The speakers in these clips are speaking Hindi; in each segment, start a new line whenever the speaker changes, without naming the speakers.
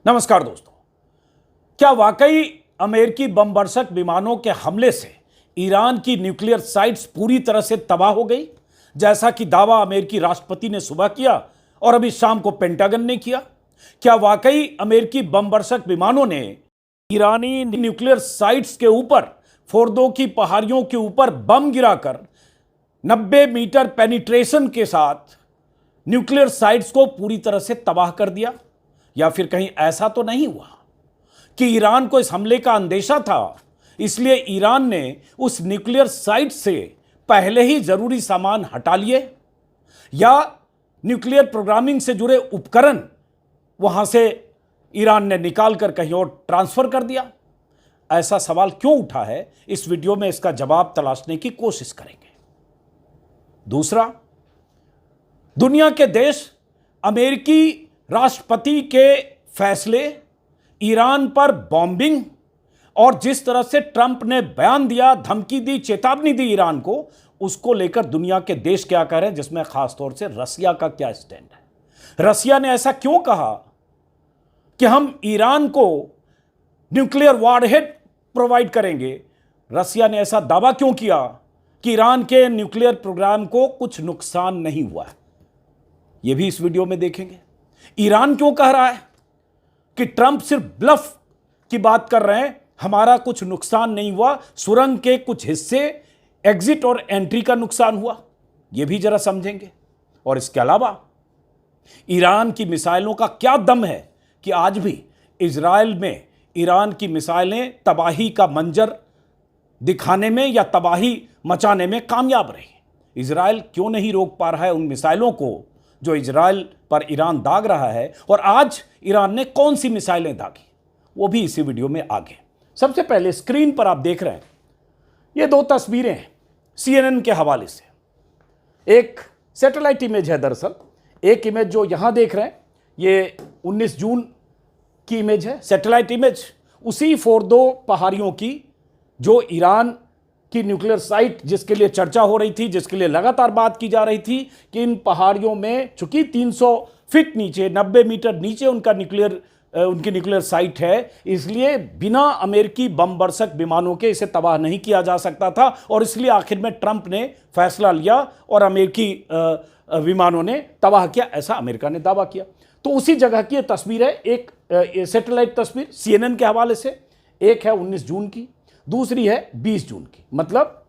नमस्कार दोस्तों। क्या वाकई अमेरिकी बमवर्षक विमानों के हमले से ईरान की न्यूक्लियर साइट्स पूरी तरह से तबाह हो गई, जैसा कि दावा अमेरिकी राष्ट्रपति ने सुबह किया और अभी शाम को पेंटागन ने किया? क्या वाकई अमेरिकी बमवर्षक विमानों ने ईरानी न्यूक्लियर साइट्स के ऊपर, फोर्दो की पहाड़ियों के ऊपर बम गिराकर 90 मीटर पेनिट्रेशन के साथ न्यूक्लियर साइट्स को पूरी तरह से तबाह कर दिया? या फिर कहीं ऐसा तो नहीं हुआ कि ईरान को इस हमले का अंदेशा था, इसलिए ईरान ने उस न्यूक्लियर साइट से पहले ही जरूरी सामान हटा लिए, या न्यूक्लियर प्रोग्रामिंग से जुड़े उपकरण वहां से ईरान ने निकाल कर कहीं और ट्रांसफर कर दिया? ऐसा सवाल क्यों उठा है, इस वीडियो में इसका जवाब तलाशने की कोशिश करेंगे। दूसरा, दुनिया के देश अमेरिकी राष्ट्रपति के फैसले, ईरान पर बॉम्बिंग और जिस तरह से ट्रंप ने बयान दिया, धमकी दी, चेतावनी दी ईरान को, उसको लेकर दुनिया के देश क्या कह रहे हैं, जिसमें खासतौर से रसिया का क्या स्टैंड है। रसिया ने ऐसा क्यों कहा कि हम ईरान को न्यूक्लियर वॉरहेड प्रोवाइड करेंगे? रसिया ने ऐसा दावा क्यों किया कि ईरान के न्यूक्लियर प्रोग्राम को कुछ नुकसान नहीं हुआ है? यह भी इस वीडियो में देखेंगे। ईरान क्यों कह रहा है कि ट्रंप सिर्फ ब्लफ की बात कर रहे हैं, हमारा कुछ नुकसान नहीं हुआ, सुरंग के कुछ हिस्से, एग्जिट और एंट्री का नुकसान हुआ? यह भी जरा समझेंगे। और इसके अलावा ईरान की मिसाइलों का क्या दम है कि आज भी इजराइल में ईरान की मिसाइलें तबाही का मंजर दिखाने में या तबाही मचाने में कामयाब रही? इजराइल क्यों नहीं रोक पा रहा है उन मिसाइलों को जो इजराइल पर ईरान दाग रहा है? और आज ईरान ने कौन सी मिसाइलें दागी, वो भी इसी वीडियो में आगे। सबसे पहले स्क्रीन पर आप देख रहे हैं ये दो तस्वीरें हैं CNN के हवाले से। एक सैटेलाइट इमेज है, दरअसल एक इमेज जो यहां देख रहे हैं ये 19 जून की इमेज है, सैटेलाइट इमेज उसी फोर्दो पहाड़ियों की जो ईरान की न्यूक्लियर साइट, जिसके लिए चर्चा हो रही थी, जिसके लिए लगातार बात की जा रही थी कि इन पहाड़ियों में चूंकि 300 फीट नीचे, 90 मीटर नीचे उनकी न्यूक्लियर साइट है, इसलिए बिना अमेरिकी बमवर्षक विमानों के इसे तबाह नहीं किया जा सकता था। और इसलिए आखिर में ट्रंप ने फैसला लिया और अमेरिकी विमानों ने तबाह किया, ऐसा अमेरिका ने दावा किया। तो उसी जगह की तस्वीर है, एक सैटेलाइट तस्वीर CNN के हवाले से। एक है 19 जून की, दूसरी है 20 जून की, मतलब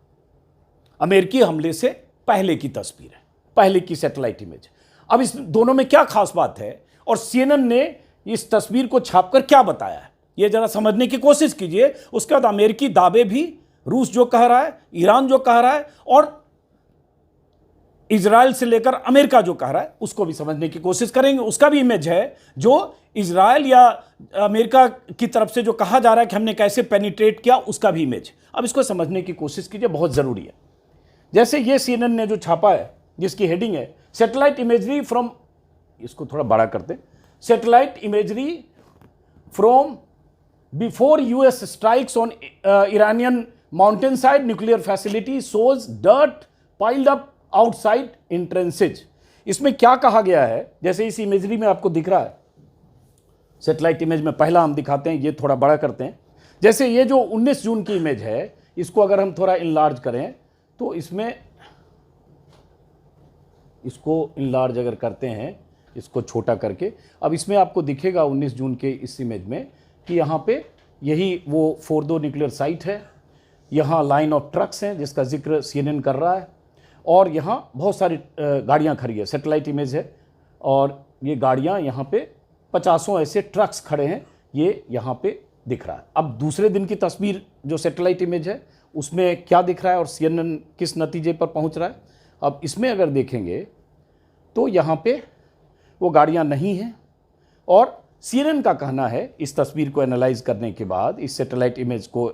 अमेरिकी हमले से पहले की तस्वीर है, पहले की सैटेलाइट इमेज। अब इस दोनों में क्या खास बात है और CNN ने इस तस्वीर को छापकर क्या बताया है, ये जरा समझने की कोशिश कीजिए। उसके बाद अमेरिकी दावे भी, रूस जो कह रहा है, ईरान जो कह रहा है, और इजराइल से लेकर अमेरिका जो कह रहा है, उसको भी समझने की कोशिश करेंगे। उसका भी इमेज है जो इजराइल या अमेरिका की तरफ से जो कहा जा रहा है कि हमने कैसे पेनिट्रेट किया, उसका भी इमेज। अब इसको समझने की कोशिश कीजिए, बहुत ज़रूरी है। जैसे ये CNN ने जो छापा है, जिसकी हेडिंग है सैटेलाइट इमेजरी फ्रॉम, इसको थोड़ा बड़ा करते हैं, satellite imagery from before US strikes on Iranian mountain side nuclear facility shows dirt piled up outside entrances. इसमें क्या कहा गया है, जैसे इस इमेजरी में आपको दिख रहा है, सैटेलाइट इमेज में पहला हम दिखाते हैं, ये थोड़ा बड़ा करते हैं। जैसे ये जो 19 जून की इमेज है, इसको अगर हम थोड़ा इनलार्ज करें तो इसमें, इसको इनलार्ज अगर करते हैं, इसको छोटा करके, अब इसमें आपको दिखेगा 19 जून के इस इमेज में कि यहाँ पे यही वो फोर्दो न्यूक्लियर साइट है, यहाँ लाइन ऑफ ट्रक्स हैं जिसका जिक्र CNN कर रहा है, और यहाँ बहुत सारी गाड़ियाँ खड़ी है, सैटेलाइट इमेज है, और ये गाड़ियाँ यहाँ पे 50 ऐसे ट्रक्स खड़े हैं, ये यहाँ पे दिख रहा है। अब दूसरे दिन की तस्वीर जो सैटेलाइट इमेज है, उसमें क्या दिख रहा है और CNN किस नतीजे पर पहुँच रहा है? अब इसमें अगर देखेंगे तो यहाँ पे वो गाड़ियाँ नहीं हैं, और CNN का कहना है इस तस्वीर को एनालाइज करने के बाद, इस सैटेलाइट इमेज को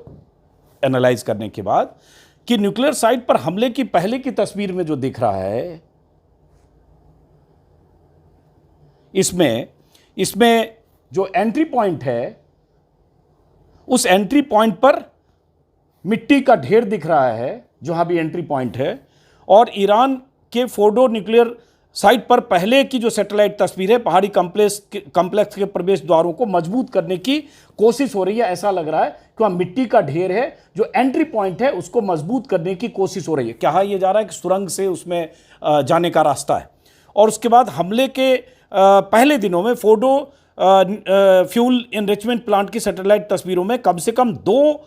एनालाइज करने के बाद, कि न्यूक्लियर साइट पर हमले की पहले की तस्वीर में जो दिख रहा है, इसमें जो एंट्री पॉइंट है, उस एंट्री पॉइंट पर मिट्टी का ढेर दिख रहा है, जहां भी एंट्री पॉइंट है, और ईरान के फोर्डो न्यूक्लियर साइट पर पहले की जो सैटेलाइट तस्वीर है, पहाड़ी कॉम्प्लेक्स के प्रवेश द्वारों को मजबूत करने की कोशिश हो रही है। ऐसा लग रहा है कि वहाँ मिट्टी का ढेर है, जो एंट्री पॉइंट है उसको मजबूत करने की कोशिश हो रही है। कहा यह जा रहा है कि सुरंग से उसमें जाने का रास्ता है। और उसके बाद हमले के पहले दिनों में फोर्डो फ्यूल इनरिचमेंट प्लांट की सैटेलाइट तस्वीरों में कम से कम 2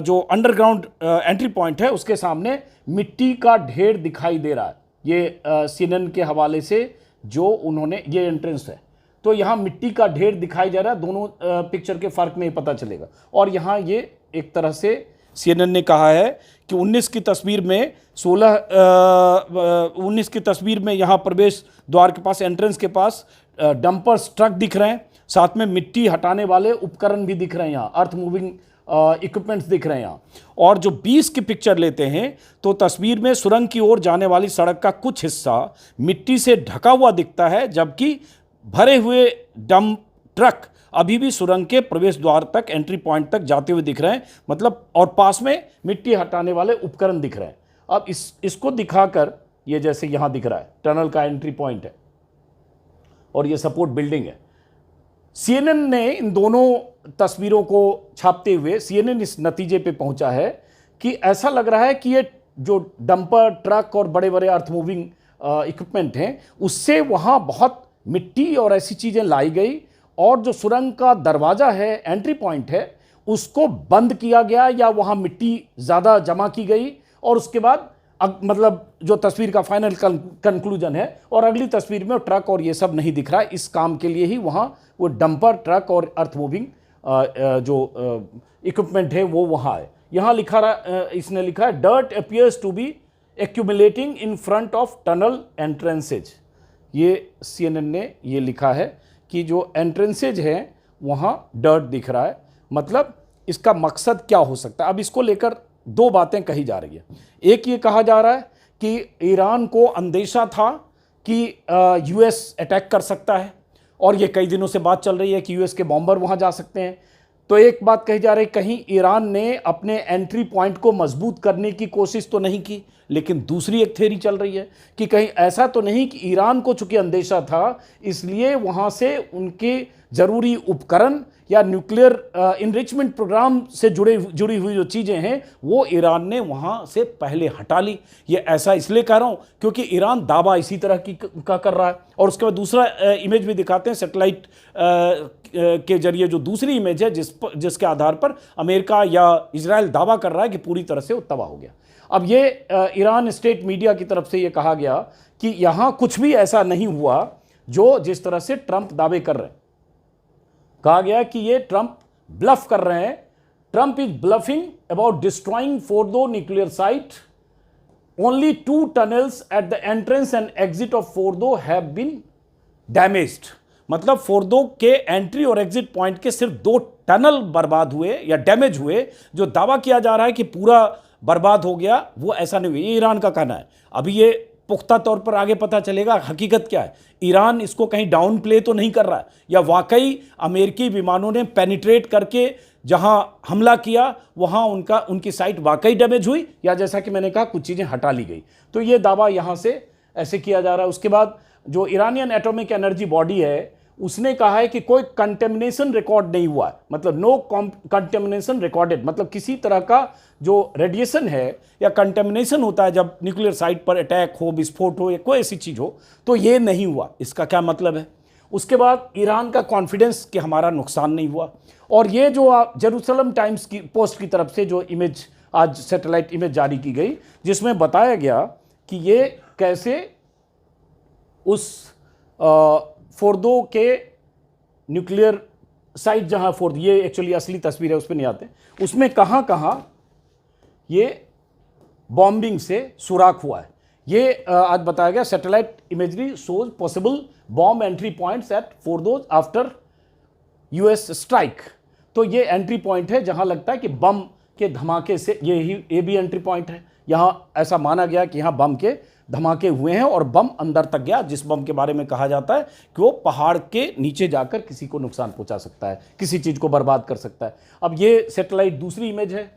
जो अंडरग्राउंड एंट्री पॉइंट है उसके सामने मिट्टी का ढेर दिखाई दे रहा है। ये CNN के हवाले से जो उन्होंने, ये एंट्रेंस है, तो यहाँ मिट्टी का ढेर दिखाई दे रहा है। दोनों पिक्चर के फर्क में ही पता चलेगा। और यहाँ ये एक तरह से CNN ने कहा है कि 19 की तस्वीर में 19 की तस्वीर में यहाँ प्रवेश द्वार के पास, एंट्रेंस के पास डंपर्स ट्रक दिख रहे हैं, साथ में मिट्टी हटाने वाले उपकरण भी दिख रहे हैं, यहाँ अर्थ मूविंग इक्विपमेंट्स दिख रहे हैं यहाँ। और जो 20 की पिक्चर लेते हैं तो तस्वीर में सुरंग की ओर जाने वाली सड़क का कुछ हिस्सा मिट्टी से ढका हुआ दिखता है, जबकि भरे हुए डंप ट्रक अभी भी सुरंग के प्रवेश द्वार तक, एंट्री पॉइंट तक जाते हुए दिख रहे हैं। मतलब, और पास में मिट्टी हटाने वाले उपकरण दिख रहे हैं। अब इसको दिखाकर, ये जैसे यहाँ दिख रहा है टनल का एंट्री पॉइंट है और ये सपोर्ट बिल्डिंग है। CNN ने इन दोनों तस्वीरों को छापते हुए CNN इस नतीजे पे पहुंचा है कि ऐसा लग रहा है कि ये जो डंपर ट्रक और बड़े बड़े अर्थ मूविंग इक्विपमेंट हैं उससे वहाँ बहुत मिट्टी और ऐसी चीज़ें लाई गई, और जो सुरंग का दरवाज़ा है, एंट्री पॉइंट है, उसको बंद किया गया या वहाँ मिट्टी ज़्यादा जमा की गई। और उसके बाद मतलब जो तस्वीर का फाइनल कंक्लूजन है, और अगली तस्वीर में ट्रक और ये सब नहीं दिख रहा है। इस काम के लिए ही वहाँ वो डंपर ट्रक और अर्थ मूविंग जो इक्विपमेंट है वो वहाँ है। यहाँ लिखा रहा, इसने लिखा है dirt appears to be accumulating in front of tunnel entrances. ये CNN ने ये लिखा है कि जो एंट्रेंसेज है वहाँ डर्ट दिख रहा है। मतलब इसका मकसद क्या हो सकता है? अब इसको लेकर 2 बातें कही जा रही है। एक ये कहा जा रहा है कि ईरान को अंदेशा था कि US अटैक कर सकता है, और ये कई दिनों से बात चल रही है कि US के बॉम्बर वहाँ जा सकते हैं। तो एक बात कही जा रही है, कहीं ईरान ने अपने एंट्री पॉइंट को मजबूत करने की कोशिश तो नहीं की। लेकिन दूसरी एक थ्योरी चल रही है कि कहीं ऐसा तो नहीं कि ईरान को चूंकि अंदेशा था इसलिए वहाँ से उनके ज़रूरी उपकरण या न्यूक्लियर इनरिचमेंट प्रोग्राम से जुड़ी हुई जो चीज़ें हैं वो ईरान ने वहाँ से पहले हटा ली। ये ऐसा इसलिए कह रहा हूँ क्योंकि ईरान दावा इसी तरह का कर रहा है। और उसके बाद दूसरा इमेज भी दिखाते हैं सैटेलाइट के जरिए, जो दूसरी इमेज है जिसके आधार पर अमेरिका या इजराइल दावा कर रहा है कि पूरी तरह से वो तबाह हो गया। अब ये ईरान स्टेट मीडिया की तरफ से ये कहा गया कि यहाँ कुछ भी ऐसा नहीं हुआ जो जिस तरह से ट्रंप दावे कर रहे हैं। कहा गया कि ये ट्रंप ब्लफ कर रहे हैं। Trump is bluffing about destroying Fordow nuclear site. Only 2 tunnels at the entrance and exit of Fordow have been damaged. मतलब फोर्दो के एंट्री और एग्जिट पॉइंट के सिर्फ 2 टनल बर्बाद हुए या डैमेज हुए। जो दावा किया जा रहा है कि पूरा बर्बाद हो गया, वो ऐसा नहीं हुआ। ये ईरान का कहना है। अभी ये पुख्ता तौर पर आगे पता चलेगा हकीकत क्या है। ईरान इसको कहीं डाउन प्ले तो नहीं कर रहा है, या वाकई अमेरिकी विमानों ने पेनिट्रेट करके जहां हमला किया वहां उनकी साइट वाकई डैमेज हुई, या जैसा कि मैंने कहा कुछ चीज़ें हटा ली गई। तो ये दावा यहां से ऐसे किया जा रहा है। उसके बाद जो ईरानियन एटॉमिक एनर्जी बॉडी है उसने कहा है कि कोई कंटेमिनेशन रिकॉर्ड नहीं हुआ है। मतलब नो कंटेमिनेशन रिकॉर्डेड, मतलब किसी तरह का जो रेडिएशन है या कंटेमिनेशन होता है जब न्यूक्लियर साइट पर अटैक हो, विस्फोट हो या कोई ऐसी चीज़ हो, तो ये नहीं हुआ। इसका क्या मतलब है? उसके बाद ईरान का कॉन्फिडेंस कि हमारा नुकसान नहीं हुआ। और ये जो जेरूसलम टाइम्स की पोस्ट की तरफ से जो इमेज आज सैटेलाइट इमेज जारी की गई जिसमें बताया गया कि ये कैसे उस फोर्दो के न्यूक्लियर साइट जहां फोर्दो, ये एक्चुअली असली तस्वीर है उस पर नहीं आते, उसमें कहाँ कहाँ ये बॉम्बिंग से सुराख हुआ है। ये आज बताया गया satellite imagery shows possible bomb entry points at Fordow after US strike. तो ये एंट्री पॉइंट है जहां लगता है कि बम के धमाके से ये भी एंट्री पॉइंट है। यहाँ ऐसा माना गया कि यहाँ बम के धमाके हुए हैं और बम अंदर तक गया, जिस बम के बारे में कहा जाता है कि वो पहाड़ के नीचे जाकर किसी को नुकसान पहुंचा सकता है, किसी चीज़ को बर्बाद कर सकता है। अब ये सैटेलाइट दूसरी इमेज है,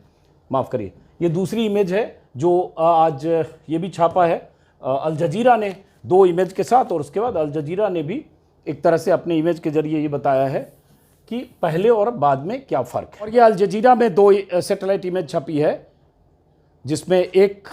माफ़ करिए, ये दूसरी इमेज है जो आज ये भी छापा है अल जजीरा ने। दो इमेज के साथ, और उसके बाद अल जजीरा ने भी एक तरह से अपने इमेज के जरिए ये बताया है कि पहले और बाद में क्या फ़र्क है। और ये अल जजीरा में दो सैटेलाइट इमेज छपी है, जिसमें एक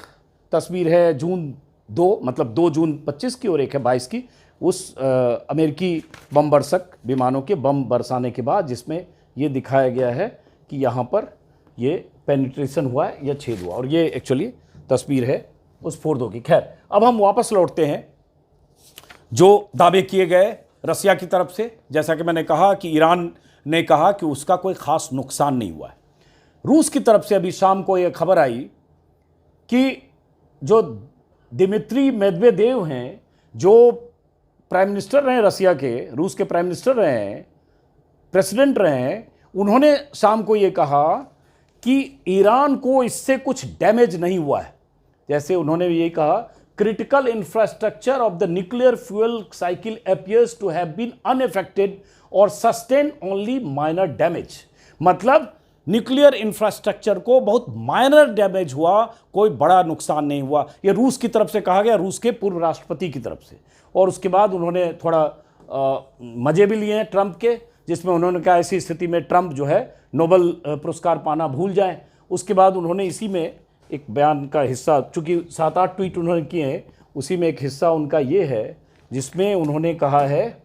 तस्वीर है जून 2 मतलब 2 जून 25 की और एक है 22 की, उस अमेरिकी बम बरसक विमानों के बम बरसाने के बाद, जिसमें ये दिखाया गया है कि यहाँ पर ये पेनिट्रेशन हुआ है या छेद हुआ, और ये एक्चुअली तस्वीर है उस फोर्दो की। खैर, अब हम वापस लौटते हैं जो दावे किए गए रसिया की तरफ से। जैसा कि मैंने कहा कि ईरान ने कहा कि उसका कोई ख़ास नुकसान नहीं हुआ है। रूस की तरफ से अभी शाम को यह खबर आई कि जो दिमित्री मेदवेदेव हैं, जो प्राइम मिनिस्टर रहे रसिया के, रूस के प्राइम मिनिस्टर रहे हैं, प्रेसिडेंट रहे हैं, उन्होंने शाम को ये कहा कि ईरान को इससे कुछ डैमेज नहीं हुआ है। जैसे उन्होंने ये कहा, critical infrastructure of the nuclear fuel cycle appears to have been unaffected और सस्टेन ओनली माइनर डैमेज। मतलब न्यूक्लियर इंफ्रास्ट्रक्चर को बहुत माइनर डैमेज हुआ, कोई बड़ा नुकसान नहीं हुआ। ये रूस की तरफ से कहा गया, रूस के पूर्व राष्ट्रपति की तरफ से। और उसके बाद उन्होंने थोड़ा मज़े भी लिए हैं ट्रंप के, जिसमें उन्होंने कहा ऐसी स्थिति में ट्रंप जो है नोबेल पुरस्कार पाना भूल जाएं। उसके बाद उन्होंने इसी में एक बयान का हिस्सा, चूँकि 7-8 ट्वीट उन्होंने किए हैं, उसी में एक हिस्सा उनका ये है जिसमें उन्होंने कहा है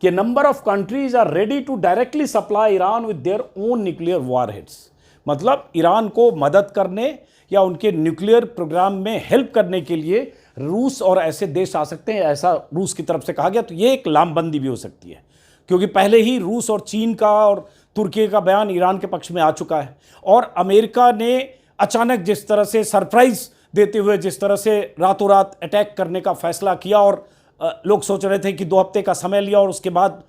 कि number of countries are ready to directly supply Iran with their own nuclear warheads. मतलब ईरान को मदद करने या उनके न्यूक्लियर प्रोग्राम में हेल्प करने के लिए रूस और ऐसे देश आ सकते हैं, ऐसा रूस की तरफ से कहा गया। तो ये एक लामबंदी भी हो सकती है, क्योंकि पहले ही रूस और चीन का और तुर्की का बयान ईरान के पक्ष में आ चुका है। और अमेरिका ने अचानक जिस तरह से सरप्राइज देते हुए जिस तरह से रातों रात अटैक करने का फैसला किया, और लोग सोच रहे थे कि 2 हफ्ते का समय लिया और उसके बाद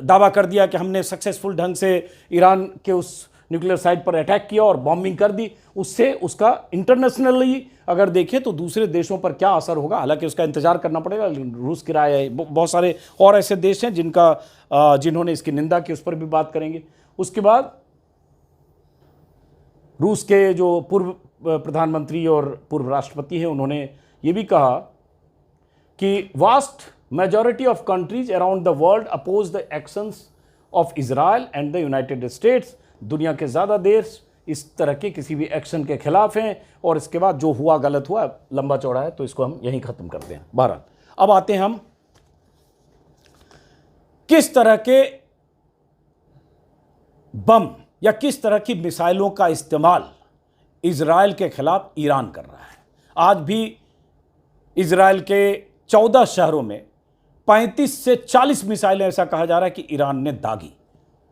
दावा कर दिया कि हमने सक्सेसफुल ढंग से ईरान के उस न्यूक्लियर साइट पर अटैक किया और बॉम्बिंग कर दी, उससे उसका इंटरनेशनली अगर देखें तो दूसरे देशों पर क्या असर होगा, हालांकि उसका इंतजार करना पड़ेगा। रूस की राय है, बहुत सारे और ऐसे देश हैं जिन्होंने इसकी निंदा की, उस पर भी बात करेंगे। उसके बाद रूस के जो पूर्व प्रधानमंत्री और पूर्व राष्ट्रपति हैं, उन्होंने ये भी कहा कि vast majority of countries around the world oppose the actions of Israel and the United States. दुनिया के ज़्यादा देश इस तरह के किसी भी एक्शन के खिलाफ हैं, और इसके बाद जो हुआ गलत हुआ, लंबा चौड़ा है, तो इसको हम यहीं ख़त्म करते हैं। बहरहाल, अब आते हैं हम किस तरह के बम या किस तरह की मिसाइलों का इस्तेमाल इजराइल के खिलाफ ईरान कर रहा है। आज भी इजराइल के 14 शहरों में 35 से 40 मिसाइलें, ऐसा कहा जा रहा है कि ईरान ने दागी।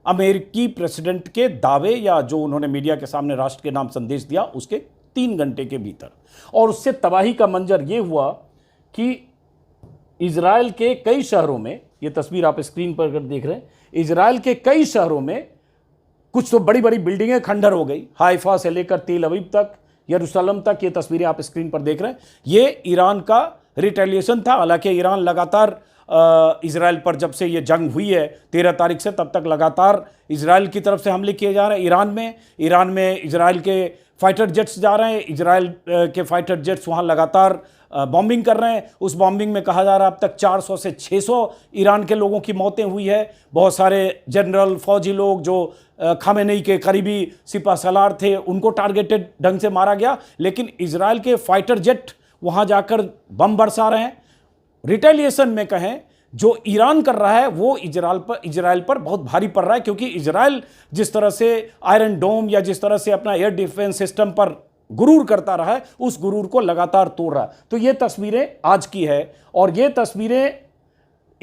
अमेरिकी प्रेसिडेंट के दावे या जो उन्होंने मीडिया के सामने राष्ट्र के नाम संदेश दिया, उसके 3 घंटे के भीतर, और उससे तबाही का मंजर यह हुआ कि इजराइल के कई शहरों में, ये तस्वीर आप स्क्रीन पर अगर देख रहे हैं, इजराइल के कई शहरों में कुछ तो बड़ी बड़ी बिल्डिंगें खंडर हो गई, हाइफा से लेकर तेल अवीव तक, यरूशलेम तक। ये तस्वीरें आप स्क्रीन पर देख रहे हैं। ये ईरान का रिटेलिएशन था। हालांकि ईरान लगातार इजराइल पर, जब से ये जंग हुई है 13 तारीख से, तब तक लगातार इजराइल की तरफ से हमले किए जा रहे हैं। ईरान में इजराइल के फाइटर जेट्स जा रहे हैं, इजराइल के फाइटर जेट्स वहाँ लगातार बॉम्बिंग कर रहे हैं। उस बॉम्बिंग में कहा जा रहा है अब तक 400 से 600 ईरान के लोगों की मौतें हुई है। बहुत सारे जनरल, फौजी लोग जो खामेनेई के करीबी सिपा सलार थे, उनको टारगेटेड ढंग से मारा गया। लेकिन इजराइल के फाइटर जेट वहाँ जाकर बम बरसा रहे हैं। रिटेलिएशन में कहें, जो ईरान कर रहा है वो इजराइल पर बहुत भारी पड़ रहा है, क्योंकि इजराइल जिस तरह से आयरन डोम या जिस तरह से अपना एयर डिफेंस सिस्टम पर गुरूर करता रहा है, उस गुरूर को लगातार तोड़ रहा है। तो ये तस्वीरें आज की है, और ये तस्वीरें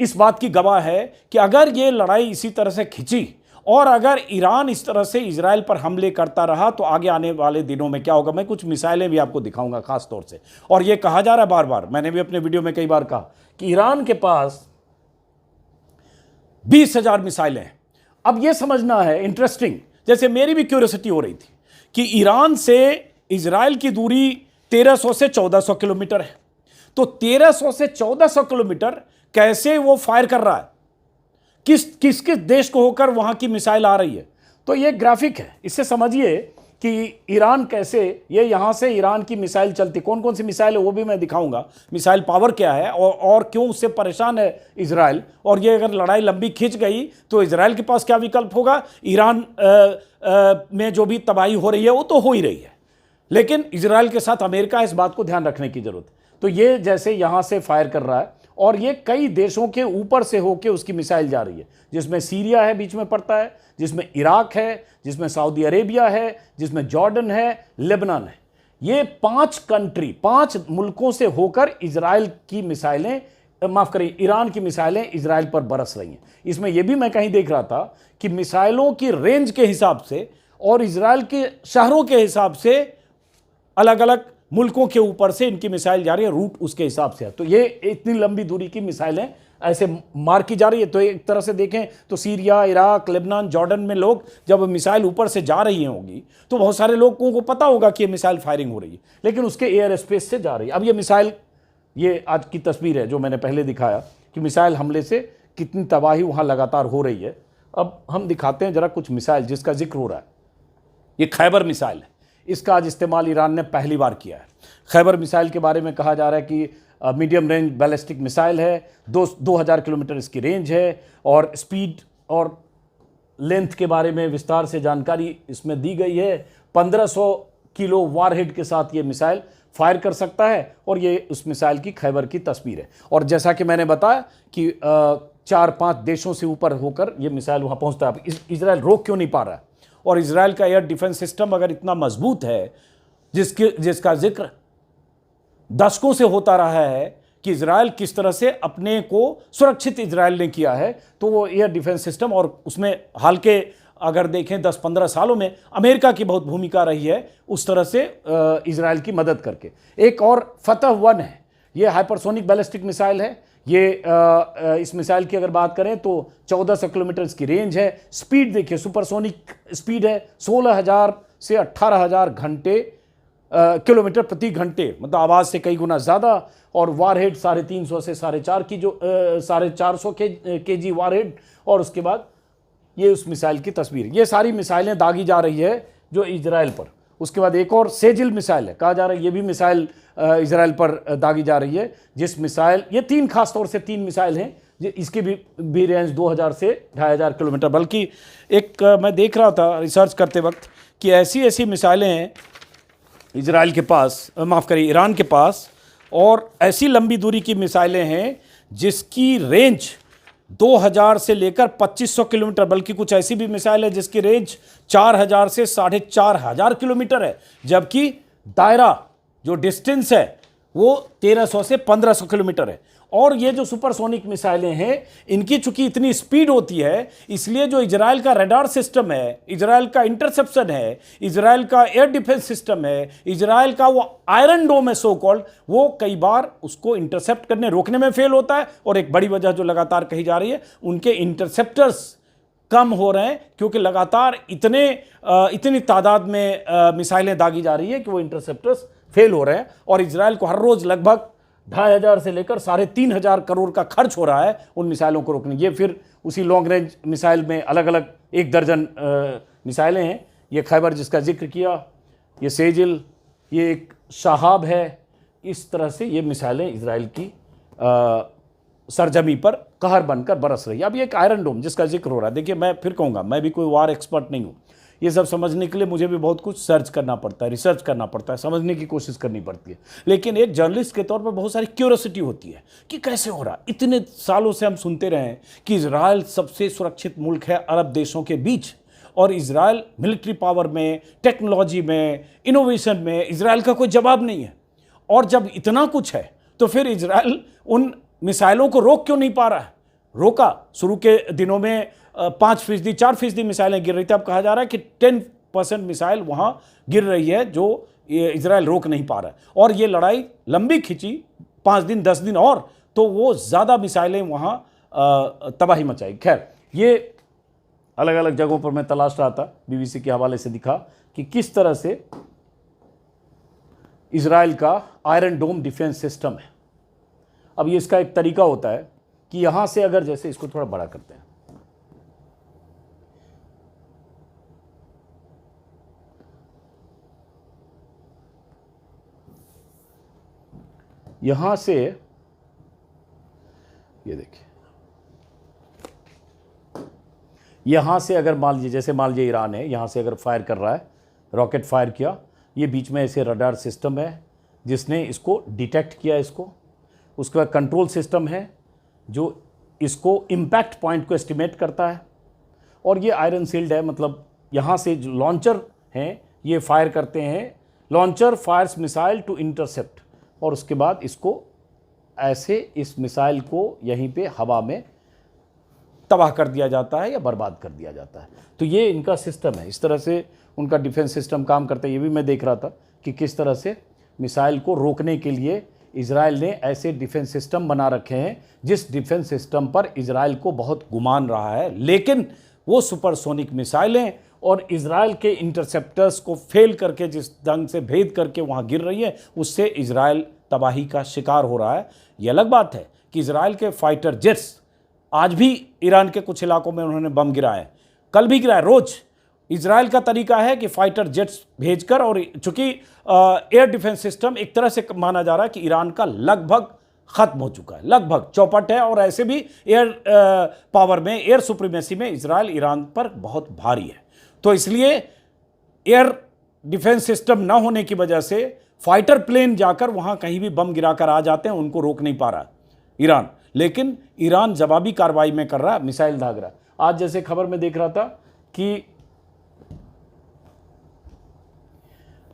इस बात की गवाह है कि अगर ये लड़ाई इसी तरह से खिंची और अगर ईरान इस तरह से इजराइल पर हमले करता रहा, तो आगे आने वाले दिनों में क्या होगा। मैं कुछ मिसाइलें भी आपको दिखाऊंगा खास तौर से। और ये कहा जा रहा है बार बार, मैंने भी अपने वीडियो में कई बार कहा कि ईरान के पास 20,000 मिसाइलें हैं। अब ये समझना है, इंटरेस्टिंग, जैसे मेरी भी क्यूरियोसिटी हो रही थी कि ईरान से इजराइल की दूरी 1300 से 1400 किलोमीटर है, तो 1300 से 1400 किलोमीटर कैसे वो फायर कर रहा है, किस किस देश को होकर वहां की मिसाइल आ रही है। तो ये ग्राफिक है, इससे समझिए कि ईरान कैसे, ये यहाँ से ईरान की मिसाइल चलती, कौन कौन सी मिसाइल है वो भी मैं दिखाऊंगा, मिसाइल पावर क्या है और क्यों उससे परेशान है इजराइल, और ये अगर लड़ाई लंबी खिंच गई तो इजराइल के पास क्या विकल्प होगा। ईरान में जो भी तबाही हो रही है वो तो हो ही रही है, लेकिन इजराइल के साथ अमेरिका इस बात को ध्यान रखने की जरूरत है। तो ये जैसे यहाँ से फायर कर रहा है और ये कई देशों के ऊपर से होके उसकी मिसाइल जा रही है, जिसमें सीरिया है बीच में पड़ता है, जिसमें इराक है, जिसमें सऊदी अरेबिया है, जिसमें जॉर्डन है, लेबनान है। ये 5 मुल्कों से होकर इजराइल की मिसाइलें, माफ करिए, ईरान की मिसाइलें इजराइल पर बरस रही हैं। इसमें यह भी मैं कहीं देख रहा था कि मिसाइलों की रेंज के हिसाब से और इजराइल के शहरों के हिसाब से अलग अलग मुल्कों के ऊपर से इनकी मिसाइल जा रही है, रूट उसके हिसाब से है। तो ये इतनी लंबी दूरी की मिसाइलें ऐसे मार की जा रही है। तो एक तरह से देखें तो सीरिया, इराक, लेबनान, जॉर्डन में लोग जब मिसाइल ऊपर से जा रही होंगी तो बहुत सारे लोगों को पता होगा कि ये मिसाइल फायरिंग हो रही है, लेकिन उसके एयर स्पेस से जा रही है। अब ये मिसाइल, ये आज की तस्वीर है जो मैंने पहले दिखाया कि मिसाइल हमले से कितनी तबाही वहाँ लगातार हो रही है। अब हम दिखाते हैं जरा कुछ मिसाइल जिसका जिक्र हो रहा है। ये खैबर मिसाइल है, इसका आज इस्तेमाल ईरान ने पहली बार किया है। खैबर मिसाइल के बारे में कहा जा रहा है कि मीडियम रेंज बैलिस्टिक मिसाइल है, 2000 किलोमीटर इसकी रेंज है, और स्पीड और लेंथ के बारे में विस्तार से जानकारी इसमें दी गई है। 1500 किलो वारहेड के साथ ये मिसाइल फायर कर सकता है, और ये उस मिसाइल की खैबर की तस्वीर है। और जैसा कि मैंने बताया कि 4-5 देशों से ऊपर होकर ये मिसाइल वहाँ पहुँचता है। इजराइल रोक क्यों नहीं पा रहा है? और इजराइल का एयर डिफेंस सिस्टम अगर इतना मजबूत है, जिसका जिक्र दशकों से होता रहा है कि इजराइल किस तरह से अपने को सुरक्षित इजराइल ने किया है, तो वो एयर डिफेंस सिस्टम, और उसमें हाल के अगर देखें 10-15 सालों में अमेरिका की बहुत भूमिका रही है उस तरह से इजराइल की मदद करके। एक और फतह-1 है, ये हाइपरसोनिक बैलिस्टिक मिसाइल है। ये इस मिसाइल की अगर बात करें तो 1400 किलोमीटर इसकी रेंज है। स्पीड देखिए, सुपरसोनिक स्पीड है, 16,000 से 18,000 किलोमीटर प्रति घंटे, मतलब आवाज़ से कई गुना ज़्यादा। और वारहेड 350 से 4.5 की जो 450 केजी वारहेड। और उसके बाद ये उस मिसाइल की तस्वीर, ये सारी मिसाइलें दागी जा रही है जो इजराइल पर। उसके बाद एक और सेजिल मिसाइल है, कहा जा रहा है ये भी मिसाइल इजराइल पर दागी जा रही है। जिस मिसाइल, ये 3 खास तौर से 3 मिसाइल हैं, इसकी भी रेंज 2000 से 2500 किलोमीटर। बल्कि एक मैं देख रहा था रिसर्च करते वक्त कि ऐसी मिसाइलें हैं इजराइल के पास, माफ़ करिए ईरान के पास, और ऐसी लंबी दूरी की मिसाइलें हैं जिसकी रेंज 2000 से लेकर 2500 किलोमीटर, बल्कि कुछ ऐसी भी मिसाइल है जिसकी रेंज 4000 से 4500 किलोमीटर है, जबकि दायरा जो डिस्टेंस है वो 1300 से 1500 किलोमीटर है। और ये जो सुपरसोनिक मिसाइलें हैं, इनकी चूंकि इतनी स्पीड होती है, इसलिए जो इजराइल का रडार सिस्टम है, इजराइल का इंटरसेप्शन है, इजराइल का एयर डिफेंस सिस्टम है, इजराइल का वो आयरन डोम है सो कॉल्ड, वो कई बार उसको इंटरसेप्ट करने, रोकने में फेल होता है। और एक बड़ी वजह जो लगातार कही जा रही है, उनके इंटरसेप्टर्स कम हो रहे हैं, क्योंकि लगातार इतनी तादाद में मिसाइलें दागी जा रही है कि वो इंटरसेप्टर्स फेल हो रहे हैं। और इजराइल को हर रोज लगभग 2500 से लेकर 3500 करोड़ का खर्च हो रहा है उन मिसाइलों को रोकने। ये फिर उसी लॉन्ग रेंज मिसाइल में अलग अलग 1 दर्जन मिसाइलें हैं। ये खैबर जिसका जिक्र किया, ये सेजिल, ये एक शाहाब है। इस तरह से ये मिसाइलें इजराइल की सरजमी पर कहर बनकर बरस रही है। अब ये एक आयरन डोम जिसका जिक्र हो रहा है, देखिए मैं फिर कहूँगा, मैं भी कोई वार एक्सपर्ट नहीं हूँ। ये सब समझने के लिए मुझे भी बहुत कुछ सर्च करना पड़ता है, रिसर्च करना पड़ता है, समझने की कोशिश करनी पड़ती है। लेकिन एक जर्नलिस्ट के तौर पर बहुत सारी क्यूरियोसिटी होती है कि कैसे हो रहा। इतने सालों से हम सुनते रहे हैं कि इजराइल सबसे सुरक्षित मुल्क है अरब देशों के बीच, और इजराइल मिलिट्री पावर में, टेक्नोलॉजी में, इनोवेशन में इजराइल का कोई जवाब नहीं है। और जब इतना कुछ है तो फिर इजराइल उन मिसाइलों को रोक क्यों नहीं पा रहा है? रोका, शुरू के दिनों में 5%, 4% मिसाइलें गिर रही थी। अब कहा जा रहा है कि 10% मिसाइल वहाँ गिर रही है जो इजराइल रोक नहीं पा रहा है। और ये लड़ाई लंबी खिंची 5 दिन 10 दिन और, तो वो ज़्यादा मिसाइलें वहाँ तबाही मचाई। खैर, ये अलग अलग जगहों पर मैं तलाश रहा था, BBC के हवाले से दिखा कि किस तरह से इजराइल का आयरन डोम डिफेंस सिस्टम है। अब ये इसका एक तरीका होता है कि यहाँ से अगर, जैसे इसको थोड़ा बड़ा करते हैं, यहाँ से ये देखिए, यहाँ से अगर मान लीजिए, जैसे मान लीजिए ईरान है, यहाँ से अगर फायर कर रहा है, रॉकेट फायर किया, ये बीच में ऐसे रडार सिस्टम है जिसने इसको डिटेक्ट किया इसको, उसके बाद कंट्रोल सिस्टम है जो इसको इम्पैक्ट पॉइंट को एस्टिमेट करता है, और ये आयरन सील्ड है, मतलब यहाँ से जो लॉन्चर हैं ये फायर करते हैं, launcher fires missile to intercept, और उसके बाद इसको ऐसे इस मिसाइल को यहीं पे हवा में तबाह कर दिया जाता है या बर्बाद कर दिया जाता है। तो ये इनका सिस्टम है, इस तरह से उनका डिफेंस सिस्टम काम करता है। ये भी मैं देख रहा था कि किस तरह से मिसाइल को रोकने के लिए इजराइल ने ऐसे डिफेंस सिस्टम बना रखे हैं, जिस डिफेंस सिस्टम पर इजराइल को बहुत गुमान रहा है, लेकिन वो सुपरसोनिक मिसाइलें और इजराइल के इंटरसेप्टर्स को फेल करके जिस ढंग से भेद करके वहाँ गिर रही है, उससे इजराइल तबाही का शिकार हो रहा है। ये अलग बात है कि इजराइल के फाइटर जेट्स आज भी ईरान के कुछ इलाकों में उन्होंने बम गिराए, कल भी गिराए। रोज इजराइल का तरीका है कि फाइटर जेट्स भेजकर, और चूंकि एयर डिफेंस सिस्टम एक तरह से माना जा रहा है कि ईरान का लगभग खत्म हो चुका है, लगभग चौपट है, और ऐसे भी एयर पावर में, एयर सुप्रीमेसी में इजराइल ईरान पर बहुत भारी है। तो इसलिए एयर डिफेंस सिस्टम ना होने की वजह से फाइटर प्लेन जाकर वहां कहीं भी बम गिराकर आ जाते हैं, उनको रोक नहीं पा रहा ईरान। लेकिन ईरान जवाबी कार्रवाई में कर रहा है, मिसाइल दाग रहा है। आज जैसे खबर में देख रहा था कि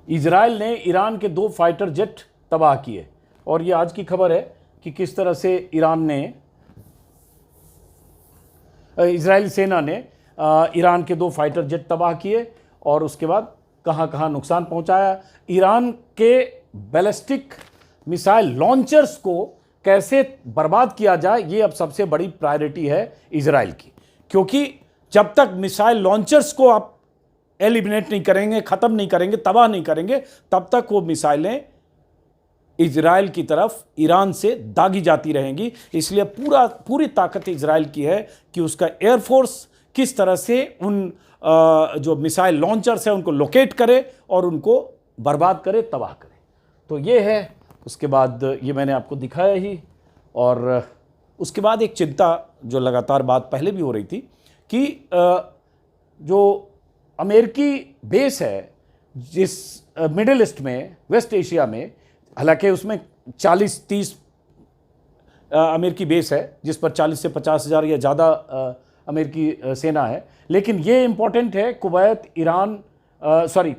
इजराइल ने ईरान के 2 फाइटर जेट तबाह किए, और ये आज की खबर है कि किस तरह से ईरान ने, इजराइल सेना ने ईरान के 2 फाइटर जेट तबाह किए, और उसके बाद कहां कहां नुकसान पहुंचाया। ईरान के बैलिस्टिक मिसाइल लॉन्चर्स को कैसे बर्बाद किया जाए, ये अब सबसे बड़ी प्रायोरिटी है इजराइल की, क्योंकि जब तक मिसाइल लॉन्चर्स को आप एलिमिनेट नहीं करेंगे, ख़त्म नहीं करेंगे, तबाह नहीं करेंगे, तब तक वो मिसाइलें इजराइल की तरफ ईरान से दागी जाती रहेंगी। इसलिए पूरी ताकत इजराइल की है कि उसका एयरफोर्स किस तरह से उन जो मिसाइल लॉन्चर्स हैं उनको लोकेट करे और उनको बर्बाद करे, तबाह करे। तो ये है। उसके बाद ये मैंने आपको दिखाया ही, और उसके बाद एक चिंता जो लगातार बात पहले भी हो रही थी कि जो अमेरिकी बेस है जिस मिडिल ईस्ट में, वेस्ट एशिया में, हालांकि उसमें 40-30 अमेरिकी बेस है जिस पर 40 से 50 हज़ार या ज़्यादा अमेरिकी सेना है, लेकिन ये इम्पोर्टेंट है Kuwait,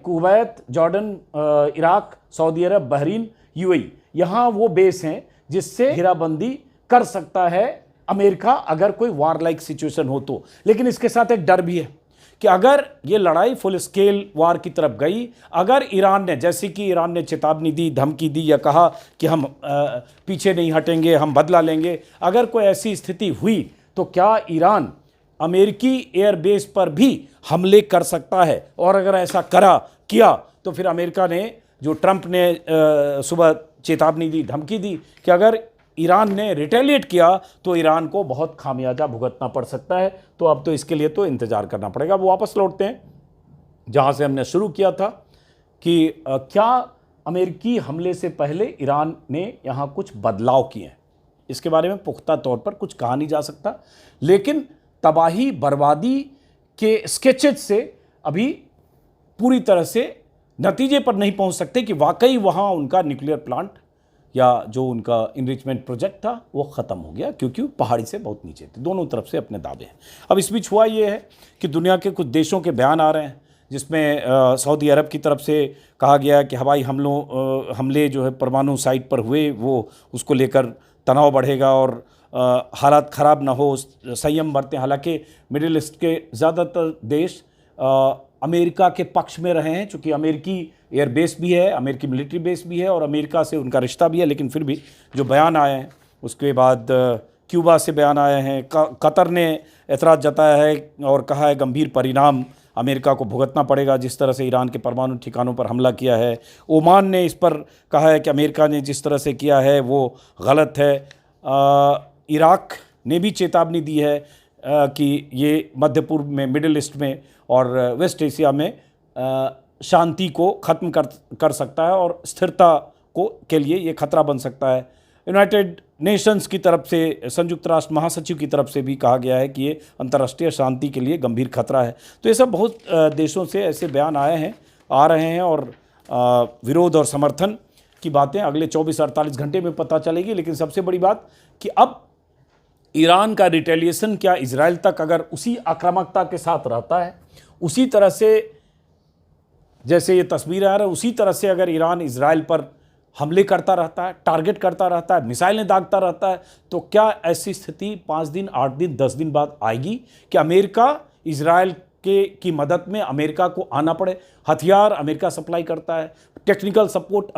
Kuwait, Jordan, Iraq, Saudi Arabia, Bahrain, UAE, यहाँ वो बेस हैं जिससे घेराबंदी कर सकता है अमेरिका अगर कोई वार लाइक सिचुएशन हो तो। लेकिन इसके साथ एक डर भी है कि अगर ये लड़ाई फुल स्केल वार की तरफ गई, अगर ईरान ने, जैसे कि ईरान ने चेतावनी दी, धमकी दी या कहा कि हम पीछे नहीं हटेंगे, हम बदला लेंगे, अगर कोई ऐसी स्थिति हुई तो क्या ईरान अमेरिकी एयरबेस पर भी हमले कर सकता है? और अगर ऐसा किया तो फिर अमेरिका ने, जो ट्रंप ने सुबह चेतावनी दी, धमकी दी कि अगर ईरान ने रिटेलिएट किया तो ईरान को बहुत खामियाजा भुगतना पड़ सकता है। तो अब तो इसके लिए तो इंतज़ार करना पड़ेगा। वो वापस लौटते हैं जहाँ से हमने शुरू किया था कि क्या अमेरिकी हमले से पहले ईरान ने यहाँ कुछ बदलाव किए हैं। इसके बारे में पुख्ता तौर पर कुछ कहा नहीं जा सकता, लेकिन तबाही बर्बादी के स्केचेज से अभी पूरी तरह से नतीजे पर नहीं पहुंच सकते कि वाकई वहाँ उनका न्यूक्लियर प्लांट या जो उनका इनरिचमेंट प्रोजेक्ट था वो ख़त्म हो गया, क्योंकि पहाड़ी से बहुत नीचे थे। दोनों तरफ से अपने दावे हैं। अब इस बीच हुआ ये है कि दुनिया के कुछ देशों के बयान आ रहे हैं जिसमें सऊदी अरब की तरफ से कहा गया कि हवाई हमले जो है परमाणु साइट पर हुए, वो उसको लेकर तनाव बढ़ेगा और हालात ख़राब ना हो, संयम बरतें। हालांकि मिडिल ईस्ट के ज़्यादातर देश अमेरिका के पक्ष में रहे हैं, चूँकि अमेरिकी एयर बेस भी है, अमेरिकी मिलिट्री बेस भी है और अमेरिका से उनका रिश्ता भी है। लेकिन फिर भी जो बयान आए हैं, उसके बाद क्यूबा से बयान आए हैं, कतर ने एतराज़ जताया है और कहा है गंभीर परिणाम अमेरिका को भुगतना पड़ेगा जिस तरह से ईरान के परमाणु ठिकानों पर हमला किया है। ओमान ने इस पर कहा है कि अमेरिका ने जिस तरह से किया है वो गलत है। इराक ने भी चेतावनी दी है कि ये मध्य पूर्व में, मिडिल ईस्ट में और वेस्ट एशिया में शांति को ख़त्म कर सकता है और स्थिरता के लिए ये खतरा बन सकता है। यूनाइटेड नेशंस की तरफ से, संयुक्त राष्ट्र महासचिव की तरफ से भी कहा गया है कि ये अंतर्राष्ट्रीय शांति के लिए गंभीर खतरा है। तो ये सब बहुत देशों से ऐसे बयान आ रहे हैं और विरोध और समर्थन की बातें अगले 24-48 घंटे में पता चलेगी। लेकिन सबसे बड़ी बात कि अब ईरान का रिटेलिएशन क्या इजराइल तक अगर उसी आक्रामकता के साथ रहता है, उसी तरह से जैसे ये तस्वीर आ रहा है, उसी तरह से अगर ईरान इजराइल पर हमले करता रहता है, टारगेट करता रहता है, मिसाइलें दागता रहता है, तो क्या ऐसी स्थिति 5 दिन, 8 दिन, 10 दिन बाद आएगी कि अमेरिका इजराइल की मदद में अमेरिका को आना पड़े? हथियार अमेरिका सप्लाई करता है, टेक्निकल सपोर्ट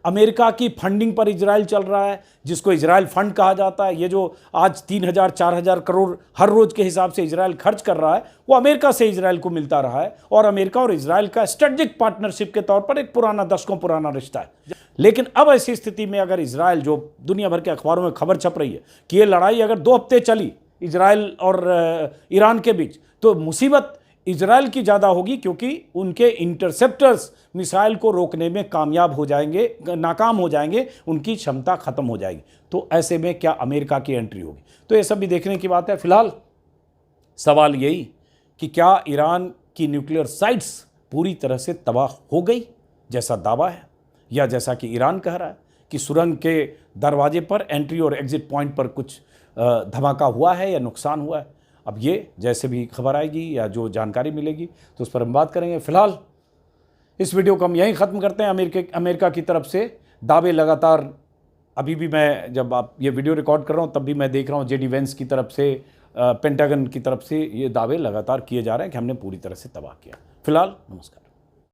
अमेरिका की फंडिंग पर इजराइल चल रहा है, जिसको इजराइल फंड कहा जाता है। ये जो आज 3,000-4,000 करोड़ हर रोज के हिसाब से इजराइल खर्च कर रहा है, वो अमेरिका से इजराइल को मिलता रहा है और अमेरिका और इजराइल का स्ट्रेटेजिक पार्टनरशिप के तौर पर एक पुराना, दशकों पुराना रिश्ता है। लेकिन अब ऐसी स्थिति में अगर इजराइल, जो दुनिया भर के अखबारों में खबर छप रही है कि ये लड़ाई अगर 2 हफ्ते चली इजराइल और ईरान के बीच, तो मुसीबत इजराइल की ज़्यादा होगी, क्योंकि उनके इंटरसेप्टर्स मिसाइल को रोकने में नाकाम हो जाएंगे, उनकी क्षमता खत्म हो जाएगी। तो ऐसे में क्या अमेरिका की एंट्री होगी? तो ये सब भी देखने की बात है। फिलहाल सवाल यही कि क्या ईरान की न्यूक्लियर साइट्स पूरी तरह से तबाह हो गई जैसा दावा है, या जैसा कि ईरान कह रहा है कि सुरंग के दरवाजे पर, एंट्री और एग्जिट पॉइंट पर कुछ धमाका हुआ है या नुकसान हुआ है? अब ये जैसे भी खबर आएगी या जो जानकारी मिलेगी तो उस पर हम बात करेंगे। फिलहाल इस वीडियो को हम यहीं ख़त्म करते हैं। अमेरिका की तरफ से दावे लगातार, अभी भी मैं जब आप ये वीडियो रिकॉर्ड कर रहा हूँ तब भी मैं देख रहा हूँ जेडी वेंस की तरफ से, पेंटागन की तरफ से ये दावे लगातार किए जा रहे हैं कि हमने पूरी तरह से तबाह किया। फिलहाल नमस्कार।